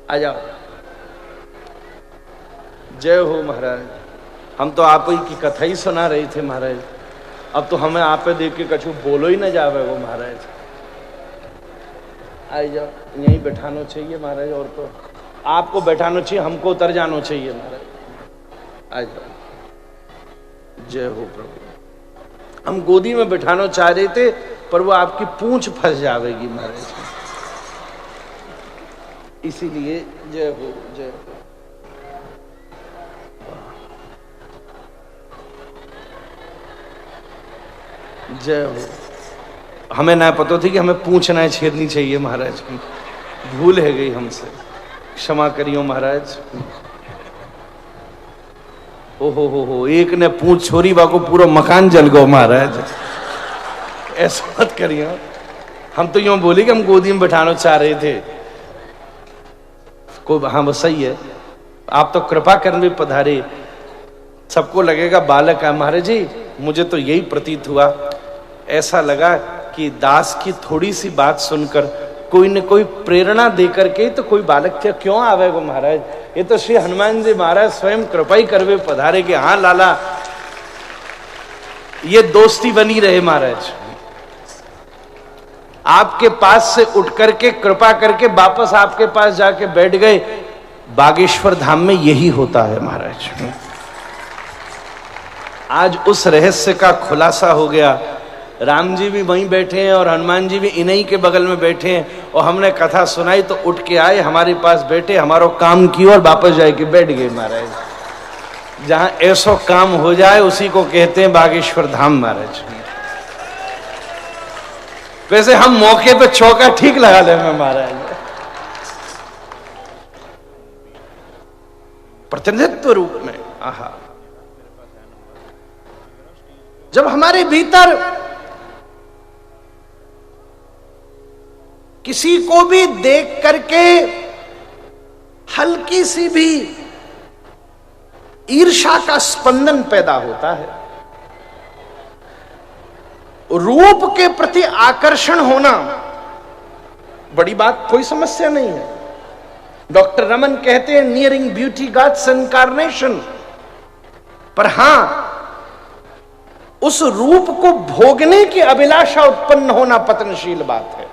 आ जाओ। जय हो महाराज। हम तो आप ही की कथा ही सुना रहे थे महाराज, अब तो हमें आप देख के कछु बोलो ही ना जावे वो महाराज। आ जाओ, यहीं बैठाना चाहिए महाराज, और तो आपको बैठाना चाहिए, हमको उतर जाना चाहिए महाराज। आ जाओ। जय हो प्रभु। हम गोदी में बैठाना चाह रहे थे पर वो आपकी पूंछ फंस जाएगी महाराज, इसीलिए जय हो जय हो। जय हो। हमें ना पता थी कि हमें पूंछ ना छेदनी चाहिए महाराज की, भूल है गई हमसे, क्षमा करियो महाराज। हो एक ने पूंछ छोरी बाको पूरा मकान जल गो महाराज, ऐसा मत करियो। हम तो यूं बोले कि हम गोदी में बैठाना चाह रहे थे को। हाँ बस सही है, आप तो कृपा करने पधारे। सबको लगेगा बालक है महाराज जी, मुझे तो यही प्रतीत हुआ, ऐसा लगा कि दास की थोड़ी सी बात सुनकर कोई न कोई प्रेरणा देकर के तो कोई बालक थे क्यों आवेगो महाराज। ये तो श्री हनुमान जी महाराज स्वयं कृपा ही करवे पधारे कि हाँ लाला ये दोस्ती बनी रहे महाराज। आपके पास से उठ करके कृपा करके वापस आपके पास जाके बैठ गए। बागेश्वर धाम में यही होता है महाराज। आज उस रहस्य का खुलासा हो गया। राम जी भी वहीं बैठे हैं और हनुमान जी भी इन्हीं के बगल में बैठे हैं, और हमने कथा सुनाई तो उठ के आए, हमारे पास बैठे, हमारो काम किया और वापस जाके बैठ गए महाराज। जहां ऐसो काम हो जाए उसी को कहते हैं बागेश्वर धाम महाराज। वैसे हम मौके पे चौका ठीक लगा ले महाराज। प्रतिनिधित्व रूप में आहा, जब हमारे भीतर किसी को भी देख करके हल्की सी भी ईर्ष्या का स्पंदन पैदा होता है, रूप के प्रति आकर्षण होना बड़ी बात, कोई समस्या नहीं है। डॉक्टर रमन कहते हैं नियरिंग ब्यूटी गॉड्स इनकार्नेशन। पर हां, उस रूप को भोगने की अभिलाषा उत्पन्न होना पतनशील बात है।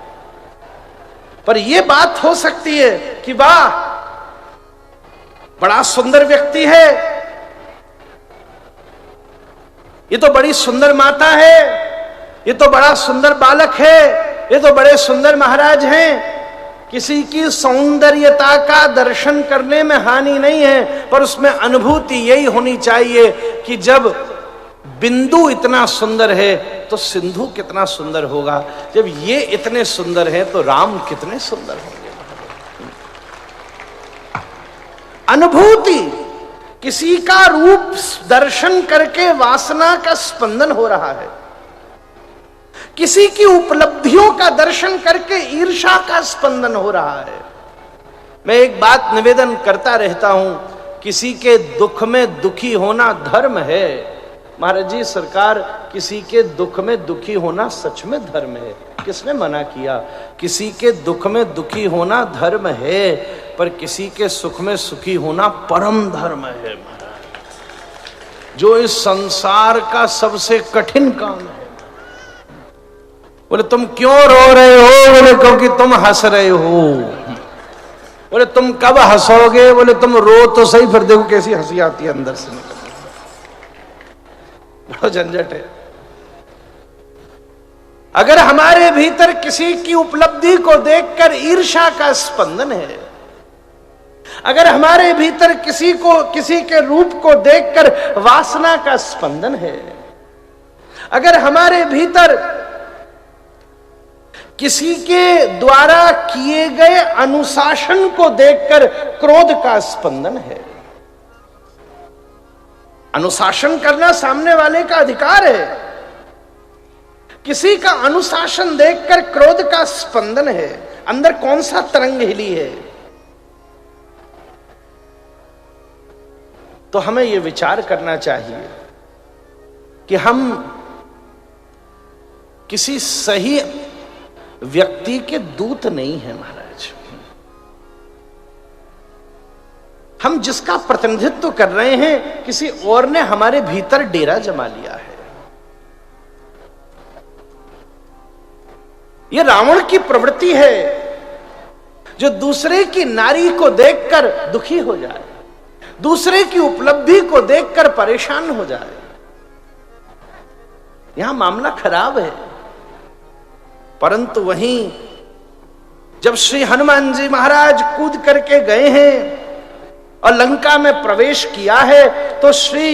पर यह बात हो सकती है कि वाह बड़ा सुंदर व्यक्ति है, ये तो बड़ी सुंदर माता है, ये तो बड़ा सुंदर बालक है, ये तो बड़े सुंदर महाराज हैं। किसी की सौंदर्यता का दर्शन करने में हानि नहीं है, पर उसमें अनुभूति यही होनी चाहिए कि जब बिंदु इतना सुंदर है तो सिंधु कितना सुंदर होगा, जब ये इतने सुंदर हैं तो राम कितने सुंदर होंगे। अनुभूति, किसी का रूप दर्शन करके वासना का स्पंदन हो रहा है, किसी की उपलब्धियों का दर्शन करके ईर्ष्या का स्पंदन हो रहा है। मैं एक बात निवेदन करता रहता हूं, किसी के दुख में दुखी होना धर्म है महाराज जी। सरकार, किसी के दुख में दुखी होना सच में धर्म है, किसने मना किया? किसी के दुख में दुखी होना धर्म है, पर किसी के सुख में सुखी होना परम धर्म है महाराज, जो इस संसार का सबसे कठिन काम है। बोले तुम क्यों रो रहे हो? बोले क्योंकि तुम हंस रहे हो। बोले तुम कब हंसोगे? बोले तुम रो तो सही, फिर देखो कैसी हंसी आती है अंदर से। बड़ा झंझट है। अगर हमारे भीतर किसी की उपलब्धि को देखकर ईर्ष्या का स्पंदन है, अगर हमारे भीतर किसी के रूप को देखकर वासना का स्पंदन है, अगर हमारे भीतर किसी के द्वारा किए गए अनुशासन को देखकर क्रोध का स्पंदन है, अनुशासन करना सामने वाले का अधिकार है, किसी का अनुशासन देखकर क्रोध का स्पंदन है, अंदर कौन सा तरंग हिली है? तो हमें यह विचार करना चाहिए कि हम किसी सही व्यक्ति के दूत नहीं है महाराज। हम जिसका प्रतिनिधित्व कर रहे हैं किसी और ने हमारे भीतर डेरा जमा लिया है। यह रावण की प्रवृत्ति है जो दूसरे की नारी को देखकर दुखी हो जाए, दूसरे की उपलब्धि को देखकर परेशान हो जाए। यहां मामला खराब है। परंतु वहीं जब श्री हनुमान जी महाराज कूद करके गए हैं और लंका में प्रवेश किया है तो श्री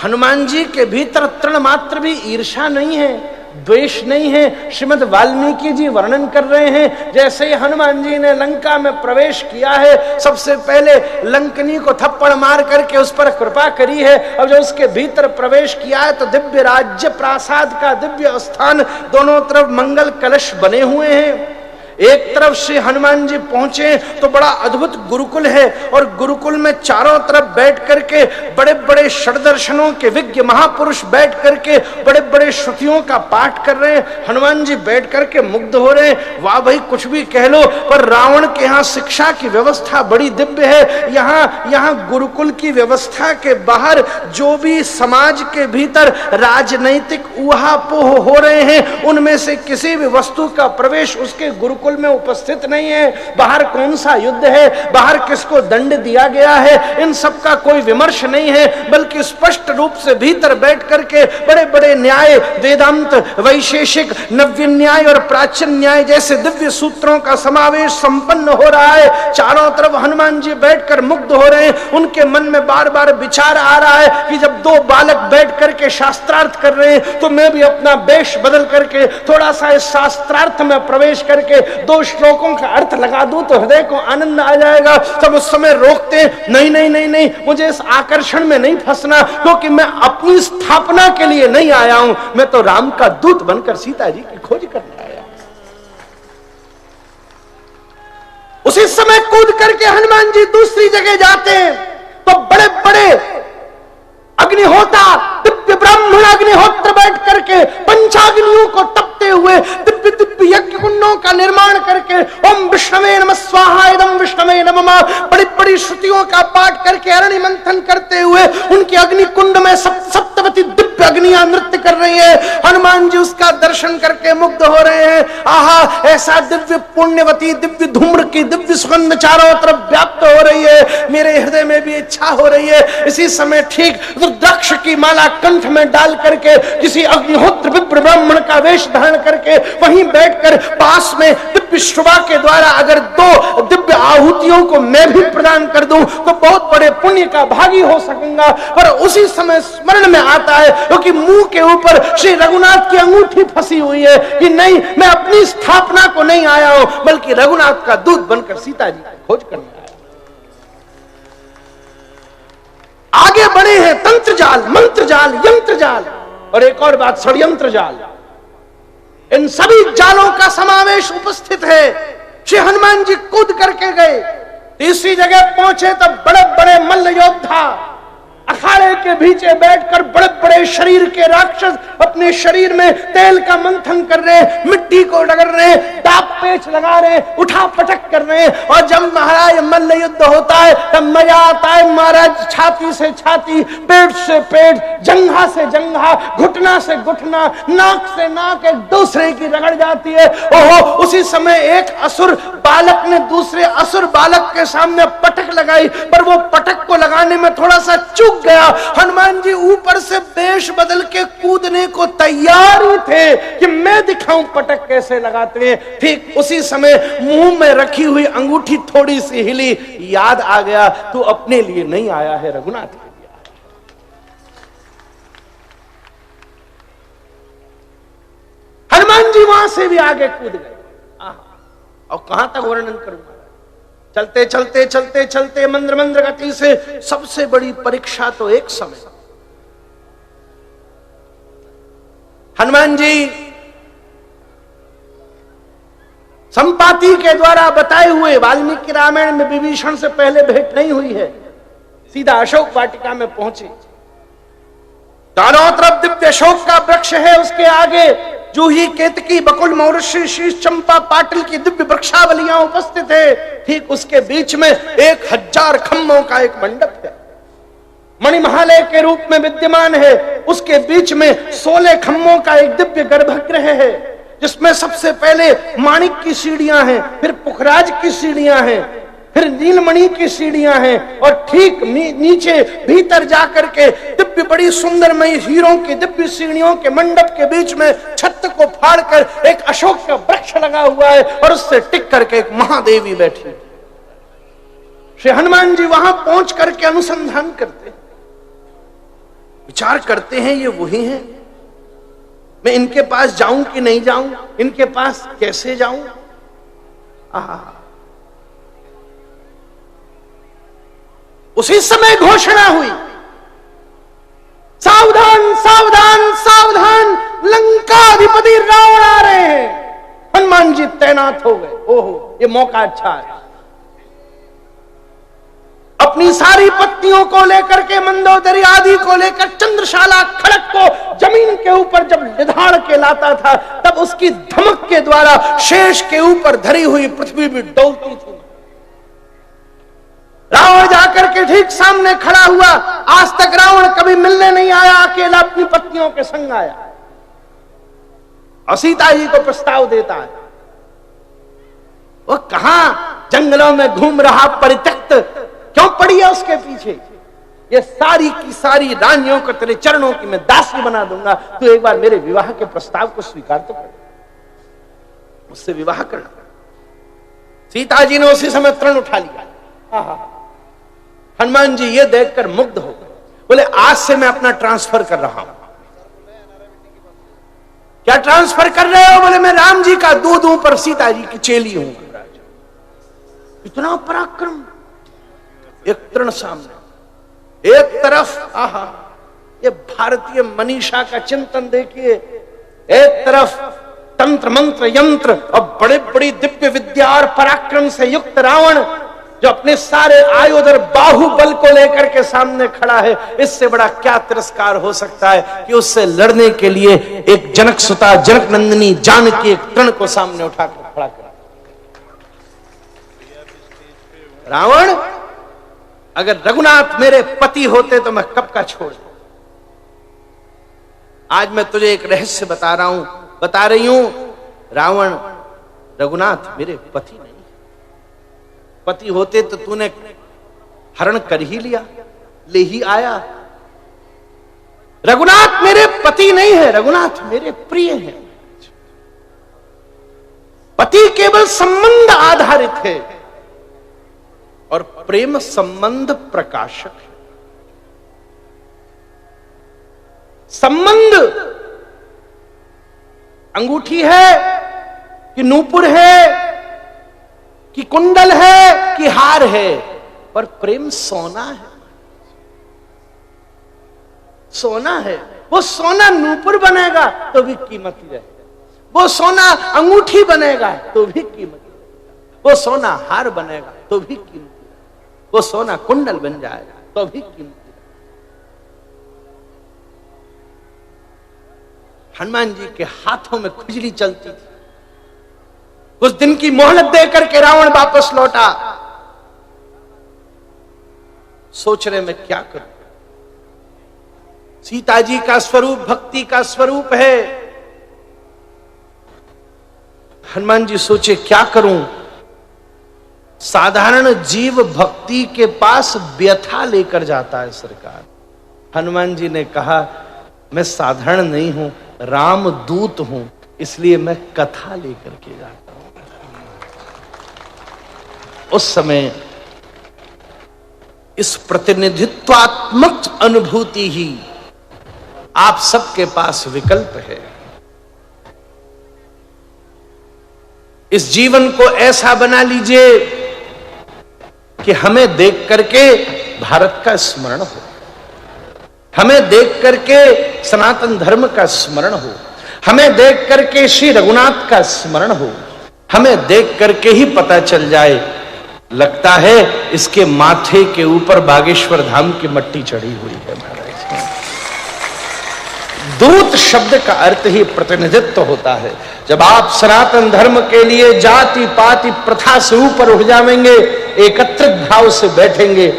हनुमान जी के भीतर तृण मात्र भी ईर्ष्या नहीं है, द्वेष नहीं है। श्रीमद् वाल्मीकि जी वर्णन कर रहे हैं जैसे ही हनुमान जी ने लंका में प्रवेश किया है, सबसे पहले लंकनी को थप्पड़ मार करके उस पर कृपा करी है। अब जब उसके भीतर प्रवेश किया है तो दिव्य राज्य प्रासाद का दिव्य स्थान, दोनों तरफ मंगल कलश बने हुए हैं। एक तरफ श्री हनुमान जी पहुंचे तो बड़ा अद्भुत गुरुकुल है और गुरुकुल में चारों तरफ बैठ करके बड़े बड़े षड्दर्शनों के विज्ञ महापुरुष बैठ करके बड़े बड़े श्रुतियों का पाठ कर रहे हैं। हनुमान जी बैठ करके मुग्ध हो रहे हैं। वाह भाई, कुछ भी कह लो, पर रावण के यहाँ शिक्षा की व्यवस्था बड़ी दिव्य है। यहाँ गुरुकुल की व्यवस्था के बाहर जो भी समाज के भीतर राजनैतिक ऊहापोह हो रहे हैं, उनमें से किसी भी वस्तु का प्रवेश उसके गुरुकुल में उपस्थित नहीं है। बाहर कौन सा युद्ध है, बाहर किसको दंड दिया गया है, इन सब का कोई विमर्श नहीं है, बल्कि स्पष्ट रूप से भीतर बैठ करके बड़े बड़े न्याय, वेदांत, वैशेषिक, नव्य न्याय और प्राचीन न्याय जैसे दिव्य सूत्रों का समावेश संपन्न हो रहा है। चारों तरफ हनुमान जी बैठकर मुग्ध हो रहे हैं। उनके मन में बार बार विचार आ रहा है कि जब दो बालक बैठ करके शास्त्रार्थ कर रहे हैं तो मैं भी अपना वेश बदल करके थोड़ा सा इस शास्त्रार्थ में प्रवेश करके दो श्लोकों का अर्थ लगा दूं तो हृदय को आनंद आ जाएगा। सब उस समय रोकते, नहीं नहीं नहीं नहीं, मुझे इस आकर्षण में नहीं फंसना, क्योंकि मैं अपनी स्थापना के लिए नहीं आया हूं, मैं तो राम का दूत बनकर सीता जी की खोज करने आया। उसी समय कूद करके हनुमान जी दूसरी जगह जाते हैं तो बड़े बड़े अग्निहोता, दिव्य ब्राह्मण अग्निहोत्र बैठ करके पंचाग्नियों को तपते हुए दिव्य दिव्य यज्ञ कुंडों का निर्माण करके ओम विष्णवे नमः स्वाहा इदं विष्णवे नमः बड़ी बड़ी श्रुतियों का पाठ करके अरणि मंथन करते हुए उनके अग्नि कुंड में सप्तवती दिव्य अग्नियां नृत्य कर रही है। हनुमान जी उसका दर्शन करके मुग्ध हो रहे हैं। आहा, ऐसा दिव्य पुण्यवती, दिव्य धूम्र की दिव्य सुगंध चारों तरफ व्याप्त हो रही है। मेरे हृदय में भी इच्छा हो रही है इसी समय ठीक रुद्राक्ष की माला कंठ में डाल करके किसी अग्निहोत्र विप्र ब्राह्मण का वेश धारण करके वहीं बैठकर पास में दिव्य श्रुवा के द्वारा अगर दो दिव्य आहुतियों को मैं भी प्रदान कर दूं तो बहुत बड़े पुण्य का भागी हो सकूंगा। पर उसी समय स्मरण में आता है क्योंकि मुंह के ऊपर श्री रघुनाथ की अंगूठी फंसी हुई है कि नहीं, मैं अपनी स्थापना को नहीं आया हूं, बल्कि रघुनाथ का दूत बनकर सीता जी की खोज करने आया। आगे बढ़े हैं तंत्र जाल, मंत्र जाल, यंत्र जाल और एक और बात षड्यंत्र जाल। इन सभी जालों का समावेश उपस्थित है। श्री हनुमान जी कूद करके गए। तीसरी जगह पहुंचे तो बड़े बड़े मल्ल योद्धा अखाड़े के बीचे बैठकर बड़े बड़े शरीर के राक्षस अपने शरीर में तेल का मंथन कर रहे हैं, मिट्टी को रगड़ रहे हैं, दाप पेच लगा रहे हैं, उठा पटक कर रहे हैं। और जब महाराज मल्ल युद्ध होता है तब मजा आता है। महाराज छाती से छाती, पेट से पेट, जंघा से जंघा, घुटना से घुटना, नाक से नाक एक दूसरे की रगड़ जाती है। ओहो, उसी समय एक असुर बालक ने दूसरे असुर बालक के सामने पटक लगाई, पर वो पटक को लगाने में थोड़ा सा चूक गया। हनुमान जी ऊपर से वेश बदल के कूदने को तैयार ही थे कि मैं दिखाऊं पटक कैसे लगाते हैं। ठीक उसी समय मुंह में रखी हुई अंगूठी थोड़ी सी हिली, याद आ गया तू अपने लिए नहीं आया है, रघुनाथ के लिए आया। हनुमान जी वहां से भी आगे कूद गए। और कहां तक वर्णन करूंगा, चलते चलते चलते चलते मंद्र मंद्र गति से सबसे बड़ी परीक्षा तो एक समय हनुमान जी संपाति के द्वारा बताए हुए, वाल्मीकि रामायण में विभीषण से पहले भेंट नहीं हुई है, सीधा अशोक वाटिका में पहुंचे। चारों तरफ दिव्य अशोक का वृक्ष है, उसके आगे जूही, केतकी, बकुल, मौरशी, शीश, चंपा, पाटिल की दिव्य वृक्षावलियां उपस्थित है। ठीक उसके बीच में 1000 खम्भों का एक मंडप है, मणिमहालय के रूप में विद्यमान है। उसके बीच में 16 खम्भों का एक दिव्य गर्भगृह है, जिसमें सबसे पहले माणिक की सीढ़ियां हैं, फिर पुखराज की सीढ़ियां हैं, फिर नीलमणि की सीढ़ियां हैं, और ठीक नीचे भीतर जाकर के दिव्य बड़ी सुंदरमयी हीरों की दिव्य सीढ़ियों के मंडप के बीच में छत को फाड़कर एक अशोक का वृक्ष लगा हुआ है, और उससे टिक करके एक महादेवी बैठी है। श्री हनुमान जी वहां पहुंच करके अनुसंधान करते हैं, विचार करते हैं, ये वही हैं, मैं इनके पास जाऊं कि नहीं जाऊं, इनके पास कैसे जाऊं। उसी समय घोषणा हुई, सावधान सावधान सावधान, लंकाधिपति रावण आ रहे हैं। हनुमान जी तैनात हो गए। ओहो, ये मौका अच्छा है। अपनी सारी पत्नियों को लेकर के, मंदोदरी आदि को लेकर, चंद्रशाला खड़क को जमीन के ऊपर जब लिधाड़ के लाता था, तब उसकी धमक के द्वारा शेष के ऊपर धरी हुई पृथ्वी भी डोलती थी। रावण जाकर के ठीक सामने खड़ा हुआ। आज तक रावण कभी मिलने नहीं आया, अकेला अपनी पत्नियों के संग आया, और सीता जी को प्रस्ताव देता है। वो कहां जंगलों में घूम रहा, परित्यक्त क्यों पड़ी है उसके पीछे? ये सारी की सारी रानियों को तेरे चरणों की मैं दासी बना दूंगा, तू एक बार मेरे विवाह के प्रस्ताव को स्वीकार तो कर, उससे विवाह करना। सीता जी ने उसी समय तृण उठा लिया। हनुमान जी ये देखकर मुग्ध हो गए, बोले आज से मैं अपना ट्रांसफर कर रहा हूं। क्या ट्रांसफर कर रहे हो? बोले मैं राम जी का दूध हूं, पर सीता जी की चेली हूं। इतना पराक्रम, एक तृण सामने, एक तरफ ये भारतीय मनीषा का चिंतन देखिए, एक तरफ तंत्र मंत्र यंत्र और बड़े बड़ी दिव्य विद्या और पराक्रम से युक्त रावण, जो अपने सारे आयुध और बाहुबल को लेकर के सामने खड़ा है। इससे बड़ा क्या तिरस्कार हो सकता है कि उससे लड़ने के लिए एक जनक सुता, जनक नंदिनी जानकी एक तृण को सामने उठाकर खड़ा कर। रावण, अगर रघुनाथ मेरे पति होते तो मैं कब का छोड़। आज मैं तुझे एक रहस्य बता रही हूं। रावण, रघुनाथ मेरे पति नहीं, पति होते तो तूने हरण कर ही लिया, ले ही आया। रघुनाथ मेरे पति नहीं है, रघुनाथ मेरे प्रिय हैं। पति केवल संबंध आधारित है, और प्रेम संबंध प्रकाशक है। संबंध अंगूठी है कि नूपुर है कि कुंडल है कि हार है, पर प्रेम सोना है। सोना है, वो सोना नूपुर बनेगा तो भी कीमती रहेगा, वो सोना अंगूठी बनेगा तो भी कीमती रहेगा, वो सोना हार बनेगा तो भी कीमती रहेगा, वो सोना कुंडल बन जाएगा तो भी कीमती रहेगा। हनुमान जी के हाथों में खुजली चलती थी। कुछ दिन की मोहलत देकर के रावण वापस लौटा। सोच रहे मैं क्या करूं, सीता जी का स्वरूप भक्ति का स्वरूप है। हनुमान जी सोचे क्या करूं। साधारण जीव भक्ति के पास व्यथा लेकर जाता है सरकार। हनुमान जी ने कहा मैं साधारण नहीं हूं, रामदूत हूं, इसलिए मैं कथा लेकर के जाता हूं। उस समय इस प्रतिनिधित्वात्मक अनुभूति ही आप सबके पास विकल्प है। इस जीवन को ऐसा बना लीजिए कि हमें देख करके भारत का स्मरण हो, हमें देख करके सनातन धर्म का स्मरण हो, हमें देख करके श्री रघुनाथ का स्मरण हो, हमें देख करके ही पता चल जाए लगता है इसके माथे के ऊपर बागेश्वर धाम की मट्टी चढ़ी हुई है महाराज। दूत शब्द का अर्थ ही प्रतिनिधित्व होता है। जब आप सनातन धर्म के लिए जाति पाति प्रथा से ऊपर उठ जाएंगे, एकत्रित भाव से बैठेंगे,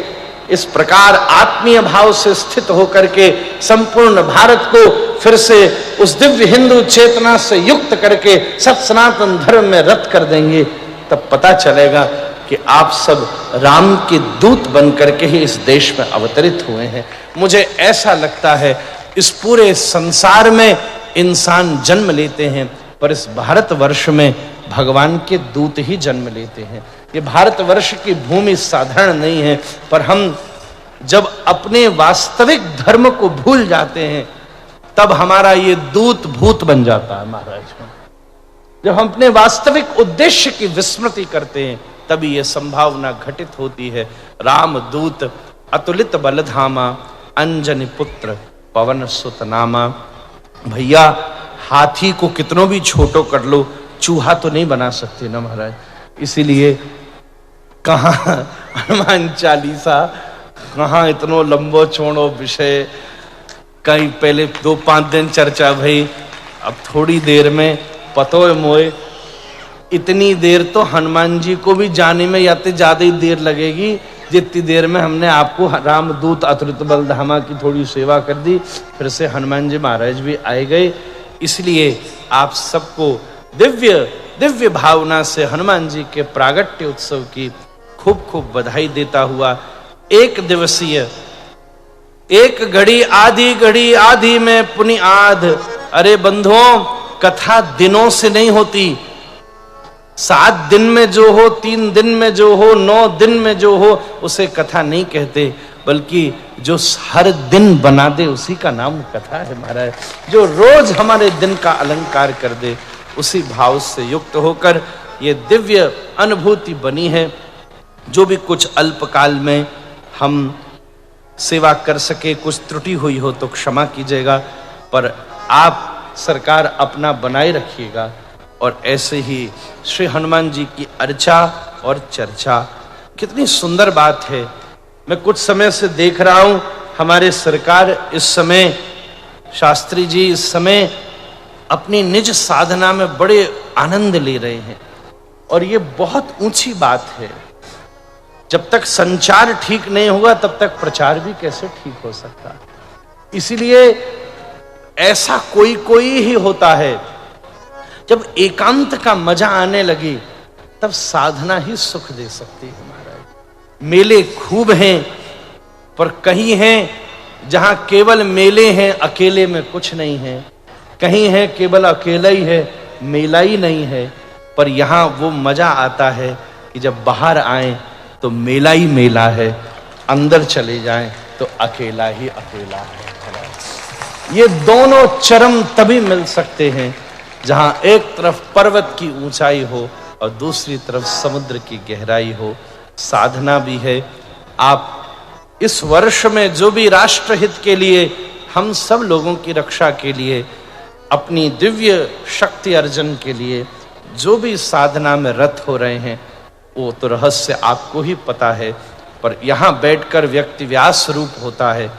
इस प्रकार आत्मीय भाव से स्थित होकर के संपूर्ण भारत को फिर से उस दिव्य हिंदू चेतना से युक्त करके सब सनातन धर्म में रत कर देंगे, तब पता चलेगा कि आप सब राम के दूत बन करके ही इस देश में अवतरित हुए हैं। मुझे ऐसा लगता है इस पूरे संसार में इंसान जन्म लेते हैं, पर इस भारतवर्ष में भगवान के दूत ही जन्म लेते हैं। ये भारतवर्ष की भूमि साधारण नहीं है, पर हम जब अपने वास्तविक धर्म को भूल जाते हैं तब हमारा ये दूत भूत बन जाता है महाराज। जब हम अपने वास्तविक उद्देश्य की विस्मृति करते हैं तभी ये संभावना घटित होती है। राम दूत अतुलित बलधामा अंजनी पुत्र पवन सुत नामा। भैया हाथी को कितनों भी छोटो कर लो, चूहा तो नहीं बना सकते ना महाराज। इसीलिए कहाँ हनुमान चालीसा, कहाँ इतनो लंबो चौड़ो विषय, कहीं पहले 2-5 दिन चर्चा भई, अब थोड़ी देर में पतो मोए। इतनी देर तो हनुमान जी को भी जाने में या तो ज्यादा ही देर लगेगी जितनी देर में हमने आपको रामदूत अतुलित बलधामा की थोड़ी सेवा कर दी, फिर से हनुमान जी महाराज भी आए गए। इसलिए आप सबको दिव्य दिव्य भावना से हनुमान जी के प्रागट्य उत्सव की खूब खूब बधाई देता हुआ एक दिवसीय एक घड़ी आधी में पुनि आध। अरे बंधुओं, कथा दिनों से नहीं होती, 7 दिन में जो हो, 3 दिन में जो हो, 9 दिन में जो हो, उसे कथा नहीं कहते, बल्कि जो हर दिन बना दे उसी का नाम कथा है महाराज। जो रोज हमारे दिन का अलंकार कर दे, उसी भाव से युक्त होकर ये दिव्य अनुभूति बनी है। जो भी कुछ अल्पकाल में हम सेवा कर सके, कुछ त्रुटि हुई हो तो क्षमा कीजिएगा, पर आप सरकार अपना बनाए रखिएगा। और ऐसे ही श्री हनुमान जी की अर्चा और चर्चा, कितनी सुंदर बात है। मैं कुछ समय से देख रहा हूं हमारे सरकार इस समय, शास्त्री जी इस समय अपनी निज साधना में बड़े आनंद ले रहे हैं, और ये बहुत ऊंची बात है। जब तक संचार ठीक नहीं होगा तब तक प्रचार भी कैसे ठीक हो सकता। इसीलिए ऐसा कोई ही होता है, जब एकांत का मजा आने लगे तब साधना ही सुख दे सकती है महाराज। मेले खूब हैं, पर कहीं हैं जहां केवल मेले हैं, अकेले में कुछ नहीं है। कहीं है केवल अकेला ही है, मेला ही नहीं है। पर यहां वो मजा आता है कि जब बाहर आए तो मेला ही मेला है, अंदर चले जाएं तो अकेला ही अकेला है। ये दोनों चरम तभी मिल सकते हैं जहां एक तरफ पर्वत की ऊंचाई हो और दूसरी तरफ समुद्र की गहराई हो। साधना भी है। आप इस वर्ष में जो भी राष्ट्रहित के लिए, हम सब लोगों की रक्षा के लिए, अपनी दिव्य शक्ति अर्जन के लिए जो भी साधना में रत हो रहे हैं, वो तो रहस्य आपको ही पता है, पर यहां बैठकर व्यक्ति व्यास रूप होता है।